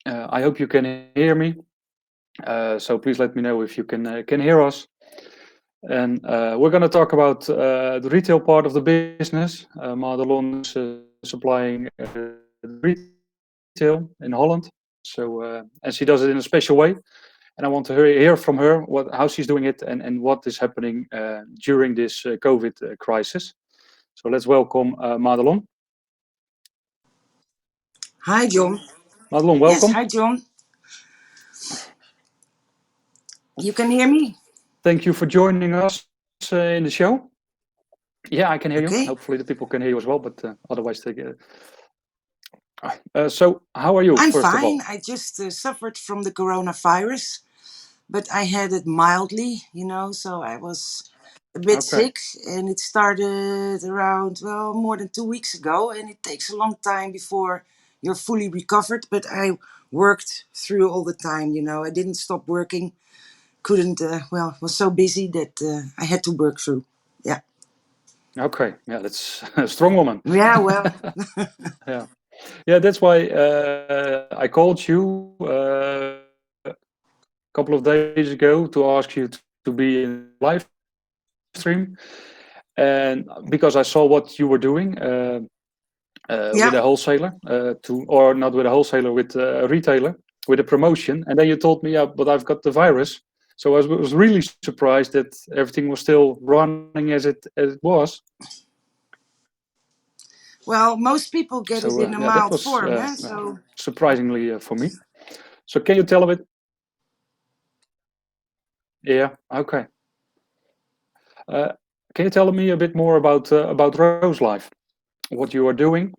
I hope you can hear me. So please let me know if you can hear us. And we're going to talk about the retail part of the business. Madelon is supplying the retail in Holland. So and she does it in a special way. And I want to hear from her how she's doing it and what is happening during this COVID crisis. So let's welcome Madelon. Hi, John. Madelon, Yes, welcome. hi, John. You can hear me? Thank you for joining us in the show. Yeah, I can hear you. Hopefully, Okay. the people can hear you as well, but otherwise, they get. So, how are you, I'm first of fine. all? I just suffered from the coronavirus, but I had it mildly, so I was a bit Okay. sick, and it started around, well, more than 2 weeks ago, and it takes a long time before you're fully recovered, but I worked through all the time. I didn't stop working, couldn't, was so busy that I had to work through. Yeah. Okay. Yeah, that's a strong woman. Yeah, well, Yeah. Yeah, that's why I called you a couple of days ago to ask you to be in the live stream. And because I saw what you were doing with a wholesaler, yeah. or not with a wholesaler, with a retailer, with a promotion. And then you told me, yeah, but I've got the virus. So I was really surprised that everything was still running as it was. Well, most people So get it in yeah, a that mild was form, so surprisingly for me. So can you tell a bit? Yeah, okay. Uh, can you tell me a bit more about Rose Life? What you are doing?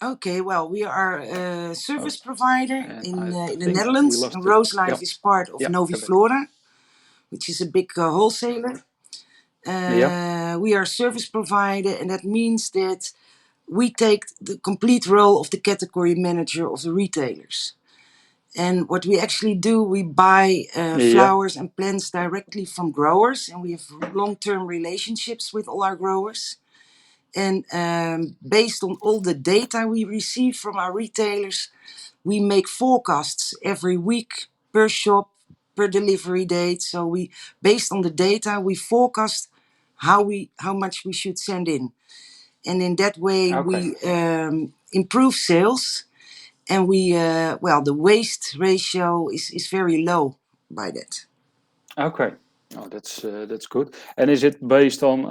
okay. Well, we are a Oh, service provider and in I the think we Netherlands. lost it. Roselife Yeah, is part of yeah, got it. Noviflora, which is a big wholesaler. Yeah, We are a service provider, and that means that we take the complete role of the category manager of the retailers. And what we actually do, we buy yeah, flowers and plants directly from growers, and we have long-term relationships with all our growers. And based on all the data we receive from our retailers, we make forecasts every week per shop, per delivery date. So based on the data, we forecast how much we should send in, and in that way okay, we improve sales, and the waste ratio is very low by that. okay. Oh, that's good. And is it based on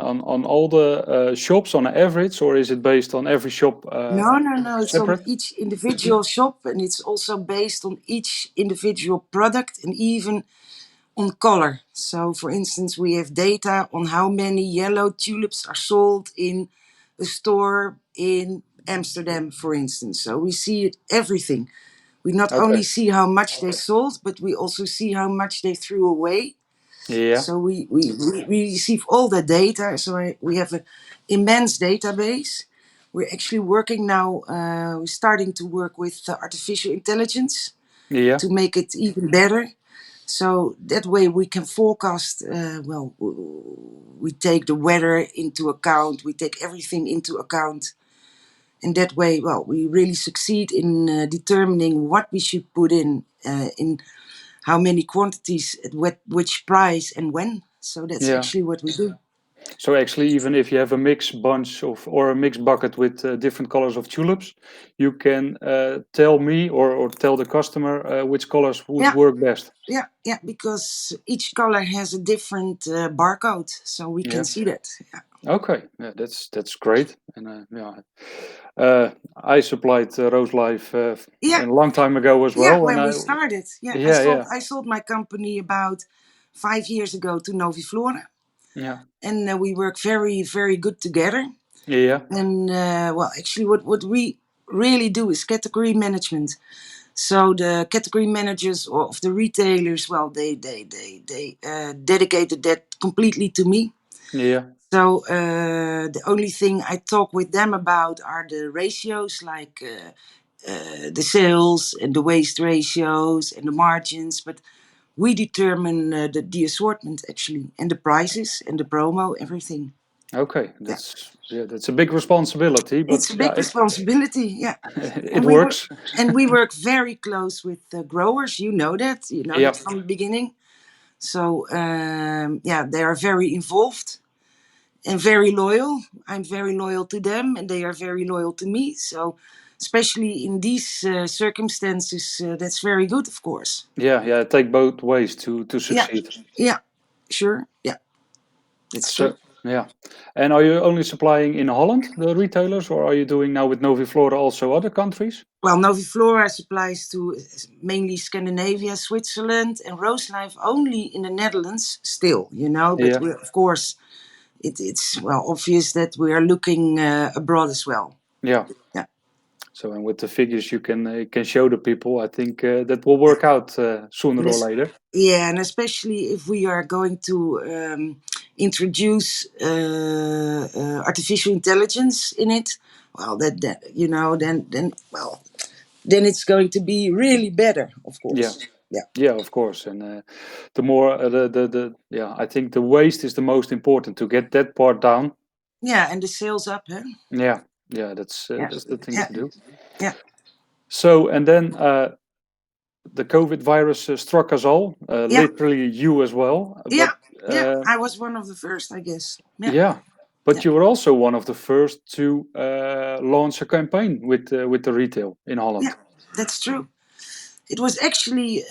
all the shops on average, or is it based on every shop No, it's on separate? each individual shop, and it's also based on each individual product and even on color. So, for instance, we have data on how many yellow tulips are sold in a store in Amsterdam, for instance. So, we see it, everything. We not only Okay. see how much they sold, but we also see how much they threw away. Yeah. So, we receive all the data. So, we have an immense database. We're actually working now, we're starting to work with artificial intelligence Yeah. to make it even better. So that way we can forecast. We take the weather into account. We take everything into account, and that way, well, we really succeed in determining what we should put in how many quantities, at which price, and when. So that's Yeah. actually what we do. So actually, even if you have a mixed bunch of or a mixed bucket with different colors of tulips, you can tell me or tell the customer which colors would Yeah, work best. yeah. Because each color has a different barcode, so we can Yeah. see that. Yeah, Okay. Yeah, that's great. And yeah, I supplied Rose Life yeah, a long time ago as yeah. well, and When I we started, yeah, I yeah sold yeah I sold my company about 5 years ago to Noviflora, yeah and we work very, very good together. yeah And actually, what we really do is category management. So the category managers of the retailers, well, they dedicated that completely to me. yeah. So the only thing I talk with them about are the ratios, like the sales and the waste ratios and the margins. But we determine the assortment actually, and the prices and the promo, everything. Okay, Yeah, that's a big responsibility, it's but a yeah, big responsibility. Yeah, it and we work works. and we work very close with the growers. You know Yeah, that from the beginning. So yeah, they are very involved and very loyal. I'm very loyal to them, and they are very loyal to me. So, especially in these circumstances, that's very good, of course. yeah. Take both ways to Yeah, succeed. yeah, sure. Yeah, that's true. So yeah, and are you only supplying in Holland, the retailers, or are you doing now with Noviflora also other countries? Well, Noviflora supplies to mainly Scandinavia, Switzerland, and Roselife only in the Netherlands still, but Yeah, we're, of course, it's well obvious that we are looking abroad as well. yeah. Yeah. So and with the figures you can show the people, I think that will work out sooner And or this, later. yeah, and especially if we are going to introduce artificial intelligence in it, well, that then it's going to be really better, of Yeah, course. Yeah, yeah, of course. And the more the yeah, I think the waste is the most important to get that part down. yeah, and the sales up, huh? Yeah, yeah, Yeah, that's the thing yeah, to do. yeah, So and then the COVID virus struck us all, yeah, literally you as well. yeah, But yeah. I was one of the first, I guess. Yeah, yeah, yeah, but you were also one of the first to launch a campaign with the retail in yeah. Holland. That's true. It was actually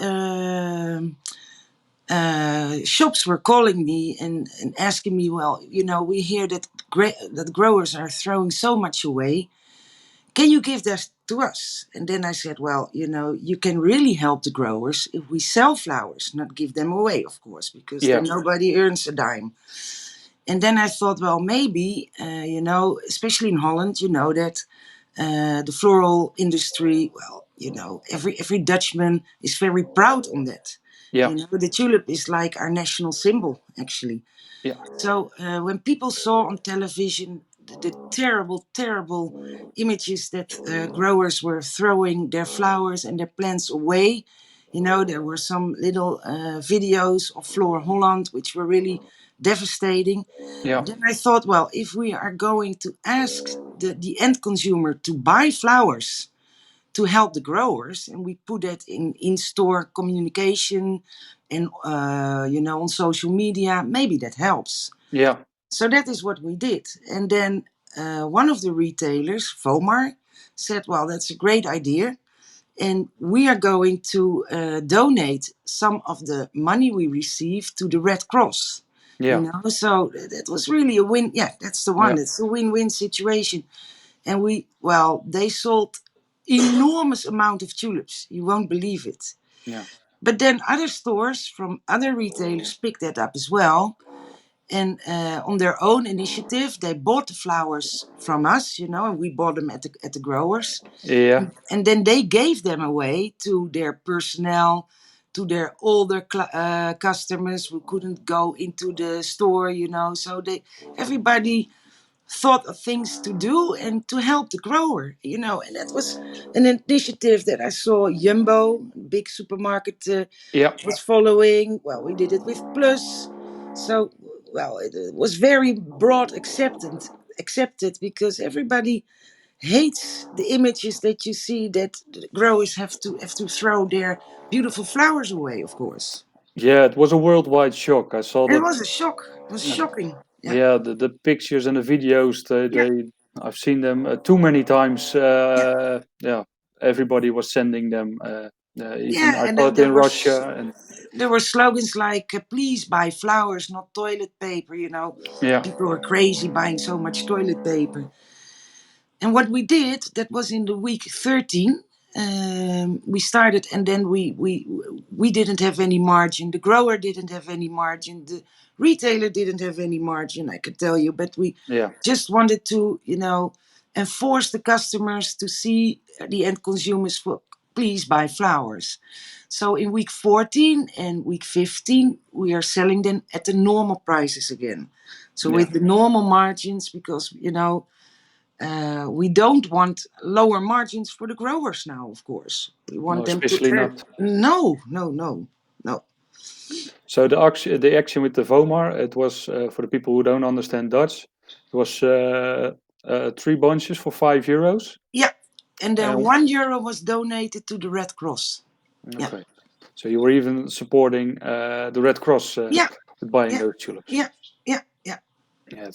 shops were calling me and asking me, well, we hear that that growers are throwing so much away. Can you give that to us? And then I said, well, you can really help the growers if we sell flowers, not give them away, of course, because Yeah, then nobody earns a dime. And then I thought, well, maybe, especially in Holland, that the floral industry, well, every Dutchman is very proud on that. yeah, The tulip is like our national symbol, actually. yeah, So when people saw on television the terrible, terrible images that growers were throwing their flowers and their plants away, there were some little videos of Flora Holland which were really devastating. yeah, Then I thought, well, if we are going to ask the end consumer to buy flowers to help the growers, and we put that in store communication and on social media, maybe that helps. yeah, So that is what we did. And then one of the retailers, Vomar, said, well, that's a great idea. And we are going to donate some of the money we receive to the Red Cross. yeah, So that was really a win. Yeah, that's the yeah, one. It's a win-win situation. And they sold enormous amount of tulips. You won't believe it. yeah, But then other stores from other retailers picked that up as well. And on their own initiative, they bought the flowers from us, and we bought them at the growers. yeah, And then they gave them away to their personnel, to their older customers who couldn't go into the store, So everybody thought of things to do and to help the grower, And that was an initiative that I saw Jumbo, big supermarket, yeah. was following. Well, we did it with Plus. So, well, it was very broad accepted because everybody hates the images that you see that the growers have to throw their beautiful flowers away, of course. Yeah, it was a worldwide shock. I saw It that. was a shock. It was shocking. Yeah. Yeah, the pictures and the videos. Yeah. I've seen them too many times. Yeah. Yeah, everybody was sending them. Even Yeah. I And saw then it in Russia, and there were slogans like please buy flowers, not toilet paper. yeah, People were crazy buying so much toilet paper. And what we did, that was in the week 13. We started, and then we didn't have any margin. The grower didn't have any margin. The retailer didn't have any margin, I can tell you. But we yeah, just wanted to, enforce the customers to see the end consumers for please buy flowers. So in week 14 and week 15, we are selling them at the normal prices again. So yeah. with the normal margins, because we don't want lower margins for the growers now, of course. We No, want them to especially earn. not. No, no, no, no. So the action with the Vomar, it was for the people who don't understand Dutch. It was 3 bunches for €5. Yeah, and then And €1 was donated to the Red Cross. Yeah, okay, so you were even supporting the Red Cross yeah, with buying yeah, those tulips. yeah, yeah, yeah, Yeah,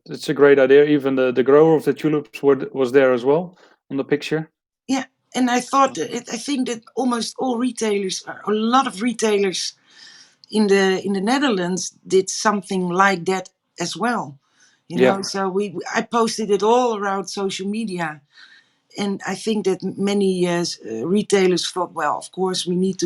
it's a great idea. Even the grower of the tulips was there as well on the picture. yeah. And I thought I think that almost all retailers, a lot of retailers in the Netherlands, did something like that as well. You Yeah, know, so I posted it all around social media, and I think that many retailers thought, well, of course we need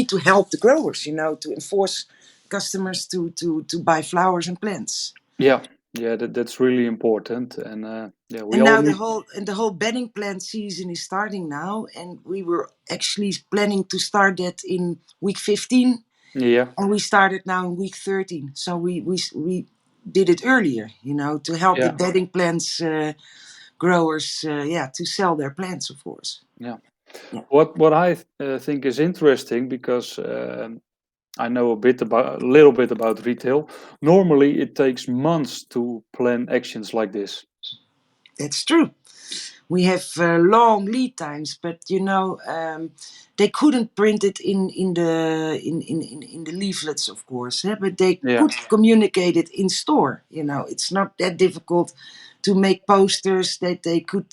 to help the growers, you know, to enforce customers to buy flowers and plants. yeah, yeah. That's really important, and yeah, we And all now need. the whole bedding plant season is starting now, and we were actually planning to start that in week 15, Yeah, and we started now in week 13. So we did it earlier, you know, to help the yeah, bedding plants growers, yeah, to sell their plants, of course. yeah. Yeah. What I think is interesting because I know a little bit about retail. Normally, it takes months to plan actions like this. That's true. We have long lead times, but you know, they couldn't print it in the leaflets, of course, but they Yeah, could communicate it in store. You know, it's not that difficult to make posters that they could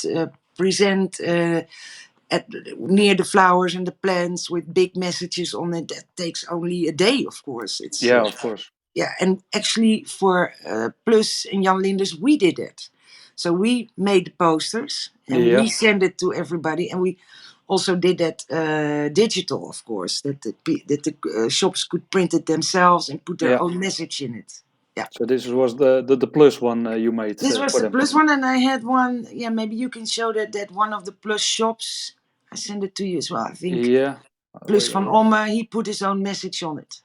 present at near the flowers and the plants with big messages on it. That takes only a day, of course. It's yeah, of course. yeah, and actually for Plus and Jan Linders, we did it. So we made the posters and we Yeah, sent it to everybody, and we also did that digital, of course, that the shops could print it themselves and put their yeah. own message in it. Yeah. So this was the plus one you made This was for the them. Plus one, and I had one. Yeah, maybe you can show that one of the Plus shops. I sent it to you as well. I think Yeah. Plus Wait, van Omme, he put his own message on it.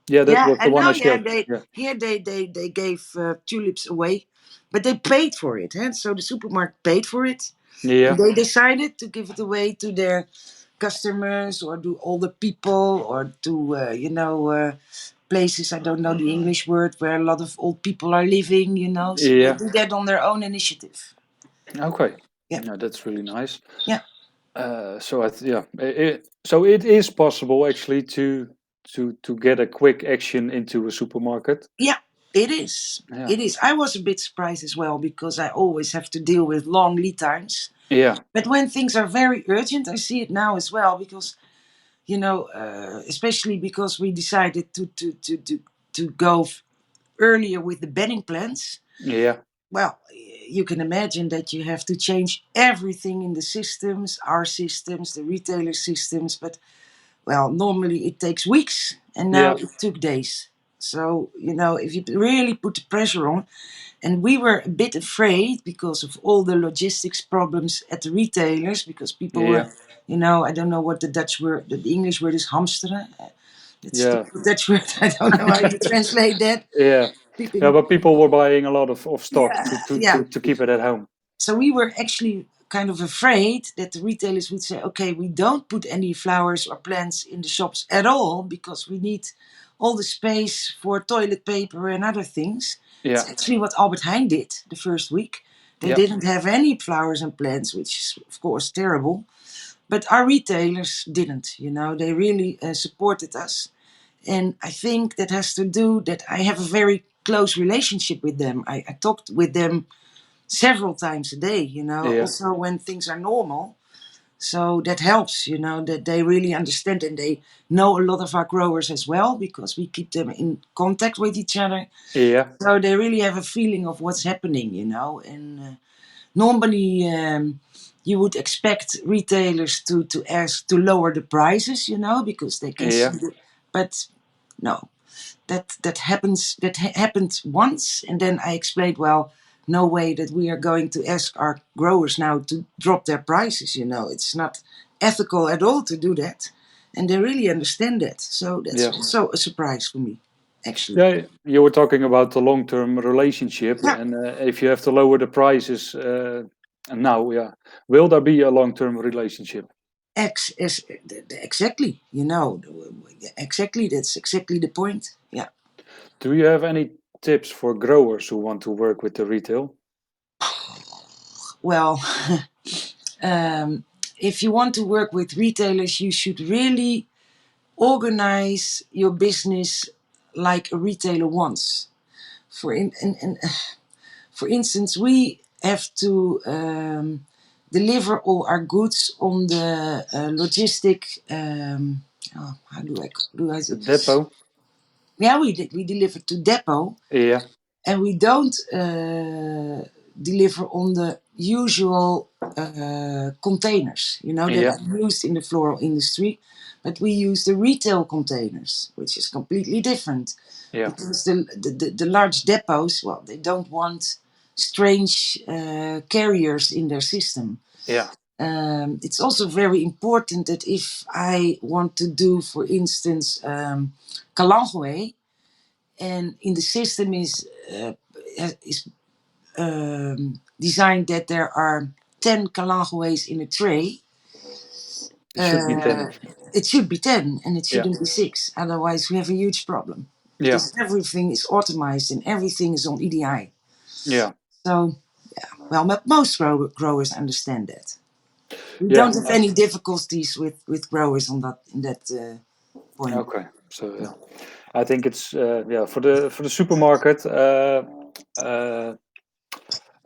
yeah, that Yeah, was I the one know. I Yeah, showed. they Yeah, here they gave tulips away, but they paid for it. So the supermarket paid for it, and yeah, they decided to give it away to their customers or to older people or to places. I don't know the English word where a lot of old people are living. You know, so they yeah. do that on their own initiative. Okay. Yeah, No, that's really nice. yeah, So it is possible actually to get a quick action into a supermarket. yeah. It is. Yeah, It is. I was a bit surprised as well because I always have to deal with long lead times. yeah, But when things are very urgent, I see it now as well because, you know, especially because we decided to go earlier with the bedding plans. yeah, Well, you can imagine that you have to change everything in the systems, our systems, the retailer systems. But, well, normally it takes weeks and now yeah, it took days. So, you know, if you really put the pressure on, and we were a bit afraid because of all the logistics problems at the retailers, because people were, yeah, you know, I don't know what the Dutch word, the English word is hamsteren. It's the yeah, Dutch word. I don't know how to translate that. yeah, yeah. People, But people were buying a lot of stock yeah, yeah. to keep it at home. So we were actually kind of afraid that the retailers would say, okay, we don't put any flowers or plants in the shops at all because we need all the space for toilet paper and other things. It's Yeah, actually what Albert Heijn did the first week. They yeah, didn't have any flowers and plants, which is, of course, terrible. But our retailers didn't, you know, they really supported us. And I think that has to do that I have a very close relationship with them. I talked with them several times a day, you know, yeah, also when things are normal. So that helps, you know, that they really understand and they know a lot of our growers as well because we keep them in contact with each other. yeah, So they really have a feeling of what's happening, you know. And normally you would expect retailers to ask to lower the prices, you know, because they can see yeah, the, but no, that happened once, and then I explained, well, no way that we are going to ask our growers now to drop their prices. You know, it's not ethical at all to do that, and they really understand that. So that's yeah. also a surprise for me, actually. Yeah, you were talking about the long-term relationship, Yeah, and if you have to lower the prices now, yeah, will there be a long-term relationship? exactly. You know, exactly. That's exactly the point. Yeah. Do you have any tips for growers who want to work with the retail? Well, if you want to work with retailers, you should really organize your business like a retailer wants. For instance, we have to deliver all our goods on the logistic. How do I The do? depot? Yeah, we deliver to depot, Yeah, and we don't deliver on the usual containers, that yeah, are used in the floral industry, but we use the retail containers, which is completely different, yeah, because the large depots, well, they don't want strange carriers in their system. yeah. It's also very important that if I want to do, for instance, Kalangoe, and in the system is designed that there are 10 Kalangoes in a tray. It should be 10. It should be 10 and it Yeah, shouldn't be 6. Otherwise, we have a huge problem yeah, because everything is automized and everything is on EDI. yeah, So, well, but most growers understand that. We yeah. don't have any difficulties with growers on that in that point. Okay. So yeah, I think it's yeah, for the supermarket. Uh,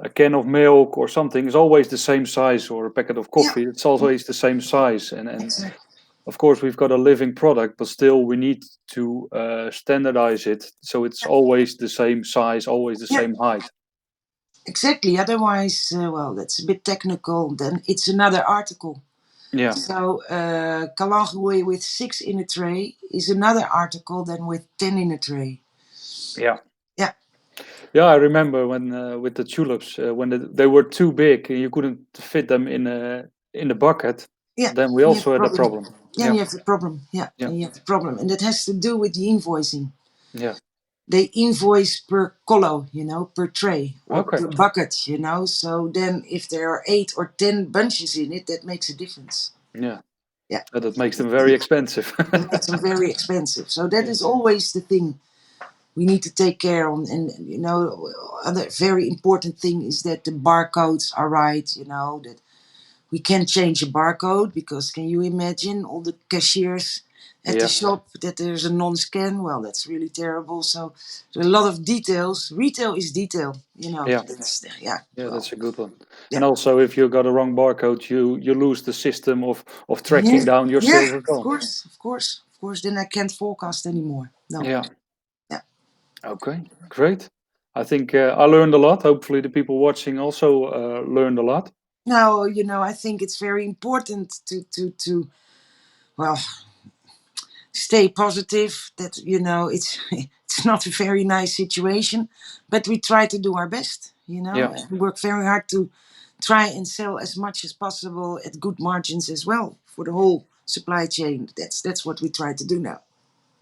a can of milk or something is always the same size, or a packet of Yeah, coffee, it's always the same size. And exactly. of course we've got a living product, but still we need to standardize it so it's always the same size, always the Yeah, same height. exactly. Otherwise, well, that's a bit technical. Then it's another article. Yeah, So, Kalangoe with 6 in a tray is another article than with 10 in a tray. yeah, Yeah, yeah. I remember when with the tulips, when they were too big and you couldn't fit them in the bucket, yeah, then we you have also a had a problem. problem. Then Yeah, you have a problem. Yeah, yeah, then you have a problem. And that has to do with the invoicing. yeah. They invoice per kolo, per tray or Okay. per bucket, So then if there are 8 or 10 bunches in it, that makes a difference. Yeah, Yeah, that makes them very expensive. that makes them very expensive. So that Yeah, is always the thing we need to take care on. And other very important thing is that the barcodes are right, that we can change a barcode, because can you imagine all the cashiers at the yeah, shop that there's a non-scan? Well, that's really terrible. So there's a lot of details. Retail is detail, yeah. yeah, Yeah, well, that's a good one. yeah. And also, if you got a wrong barcode, you lose the system of Yeah, tracking down your yeah, sales as of well. course, of course, of course. Then I can't forecast anymore. No. Yeah. Yeah. Okay. Great. I think I learned a lot. Hopefully, the people watching also learned a lot. No, I think it's very important to well, stay positive. That it's it's not a very nice situation, but we try to do our best. Yeah. And work very hard to try and sell as much as possible at good margins as well for the whole supply chain. That's what we try to do now.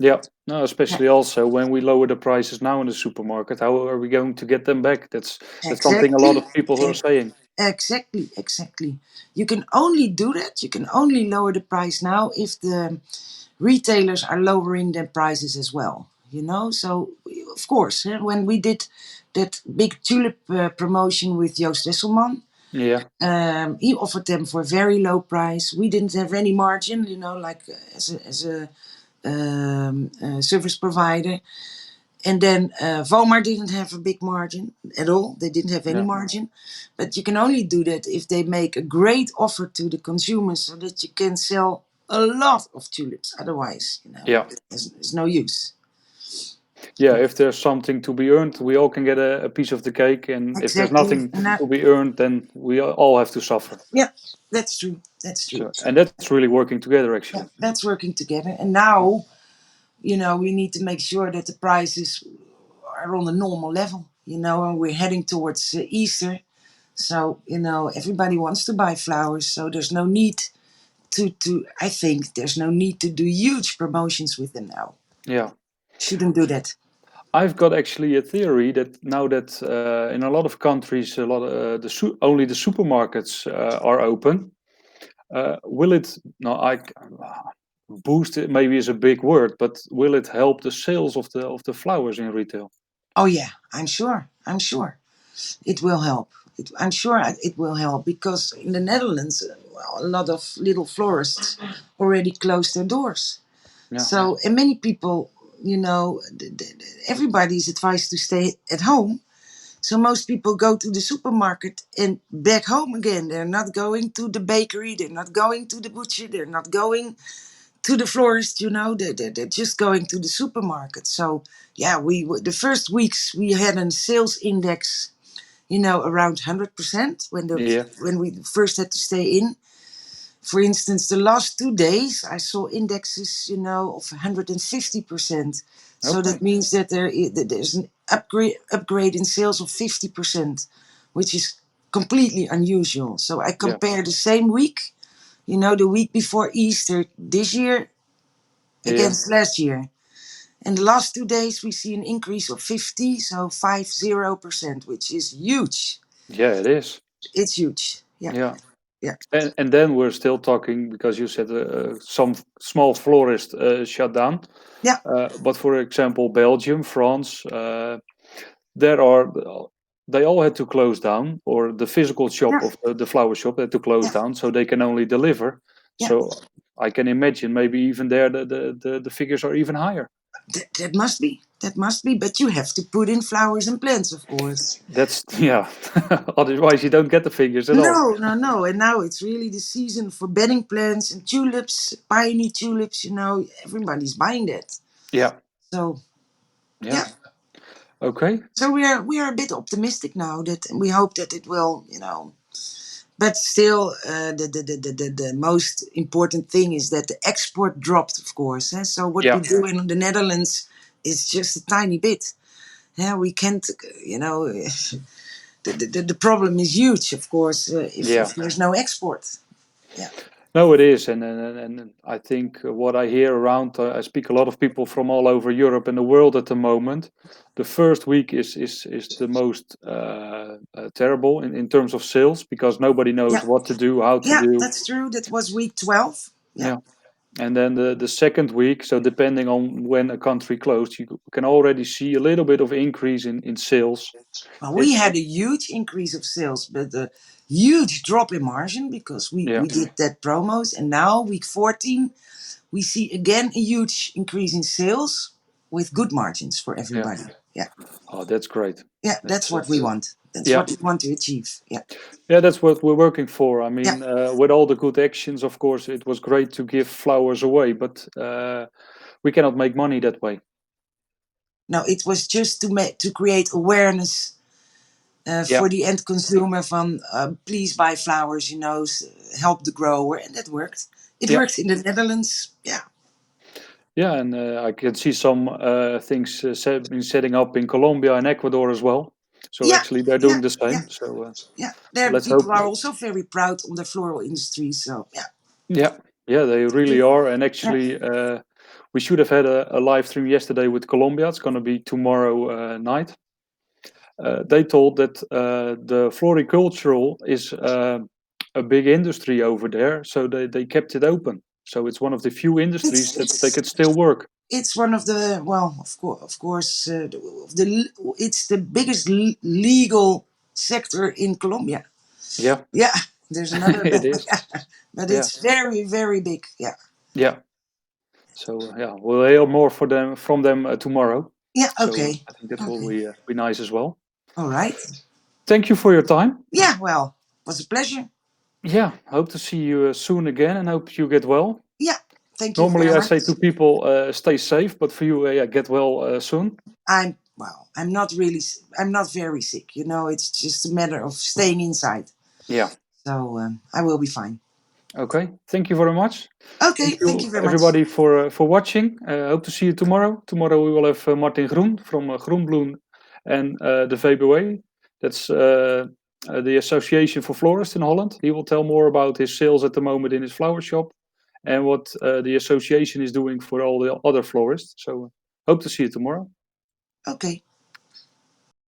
Yeah. No, Yeah, especially also when we lower the prices now in the supermarket, how are we going to get them back? That's something a lot exactly. of people are saying. Exactly. You can only do that. You can only lower the price now if the retailers are lowering their prices as well. So of course, when we did that big tulip promotion with Joost Wesselman, Yeah. he offered them for a very low price. We didn't have any margin, like as a service provider. And then Vomar didn't have a big margin at all. They didn't have any Yeah. margin. But you can only do that if they make a great offer to the consumers so that you can sell a lot of tulips. Otherwise, Yeah. there's no use. Yeah. If there's something to be earned, we all can get a piece of the cake. And if there's Exactly. nothing to be earned, then we all have to suffer. Yeah, that's true. That's true. So, and that's really working together, actually. Yeah, that's working together. And now, we need to make sure that the prices are on a normal level, and we're heading towards Easter. So, everybody wants to buy flowers. So there's no need I think there's no need to do huge promotions with them now. Yeah. Shouldn't do that. I've got actually a theory that now that in a lot of countries, a lot of only the supermarkets are open. Will it? No, boost it maybe is a big word, but will it help the sales of the flowers in retail? Oh yeah, I'm sure. I'm sure it will help. I'm sure it will help because in the Netherlands, well, a lot of little florists already closed their doors. Yeah. So, and many people, you know, everybody is advised to stay at home. So most people go to the supermarket and back home again. They're not going to the bakery. They're not going to the butcher. They're not going to the florist. You know, they're just going to the supermarket. So yeah, the first weeks we had a sales index, you know, around 100% Yeah. when we first had to stay in. For instance, the last 2 days, I saw indexes, you know, of 150%. So Okay. that means that there's an upgrade in sales of 50%, which is completely unusual. So I Yeah. compare the same week, you know, the week before Easter this year Yeah. against last year. And the last 2 days, we see an increase of 50, so 50%, which is huge. Yeah. It is. It's huge. Yeah, Yeah. yeah, And then we're still talking because you said some small florists shut down. yeah, But for example, Belgium, France, there are they all had to close down, or the physical shop yeah, of the flower shop had to close yeah, down, so they can only deliver. yeah. So I can imagine maybe even there the figures are even higher. That must be. That must be. But you have to put in flowers and plants, of course. That's yeah. Otherwise, you don't get the figures at all. No, no, no. And now it's really the season for bedding plants and tulips, peony tulips. You know, everybody's buying that. Yeah. So Yeah. yeah. Okay. So we are a bit optimistic now that we hope that it will. You know, but still, the most important thing is that the export dropped, of course. So what we Yeah. do in the Netherlands is just a tiny bit. Yeah, we can't. You know. The problem is huge, of course, Yeah. if there's no export. Yeah, No, it is, and I think what I hear around, I speak a lot of people from all over Europe and the world at the moment. The first week is the most terrible in terms of sales because nobody knows yeah, what to do, how to yeah. do. That's true. That was week 12. Yeah. Yeah, and then the second week, so depending on when a country closed, you can already see a little bit of increase in sales. Well, we It's had a huge increase of sales, but a huge drop in margin because yeah, we did that promos. And now, week 14, we see again a huge increase in sales with good margins for yeah. everybody. Yeah, Oh, that's great. yeah. That's That's what we want. That's yeah. what we want to achieve. Yeah, Yeah, that's what we're working for. I yeah. mean, with all the good actions, of course, it was great to give flowers away, but we cannot make money that way. No, it was just to create awareness Yeah, for the end consumer van please buy flowers, you know, help the grower. And that worked. It yeah, worked in the Netherlands. Yeah. yeah, and I can see some things been setting up in Colombia and Ecuador as well. So Yeah. actually, they're Yeah. doing the Yeah. same. So Yeah. There let's people hope. are also very proud on the floral industry. So yeah. Yeah, yeah, they really are. And Yeah. actually, we should have had a live stream yesterday with Colombia. It's going to be tomorrow night. They told that the floricultural is a big industry over there, so they kept it open. So it's one of the few industries It's that they it's could still work. it's one of the, well, of course, it's the biggest legal sector in Colombia. Yeah, Yeah. There's another, it is. but Yeah, it's very, very big. Yeah. yeah. So yeah, we'll hear more for them from them tomorrow. Yeah. So Okay. I think that will Okay. be nice as well. All right. Thank you for your time. Yeah, well, it was a pleasure. Yeah, hope to see you soon again, and hope you get well. Yeah, thank you Normally, very I much. say to people, stay safe, but for you, yeah, get well soon. I'm not really, I'm not very sick. You know, it's just a matter of staying inside. Yeah. So I will be fine. Okay. Thank you very much. Okay, Thank thank you, you very much. everybody, for watching. Hope to see you tomorrow. Tomorrow we will have Martin Groen from Groenbloem and the VBW. That's the Association for Florists in Holland. He will tell more about his sales at the moment in his flower shop and what the association is doing for all the other florists. So hope to see you tomorrow. Okay.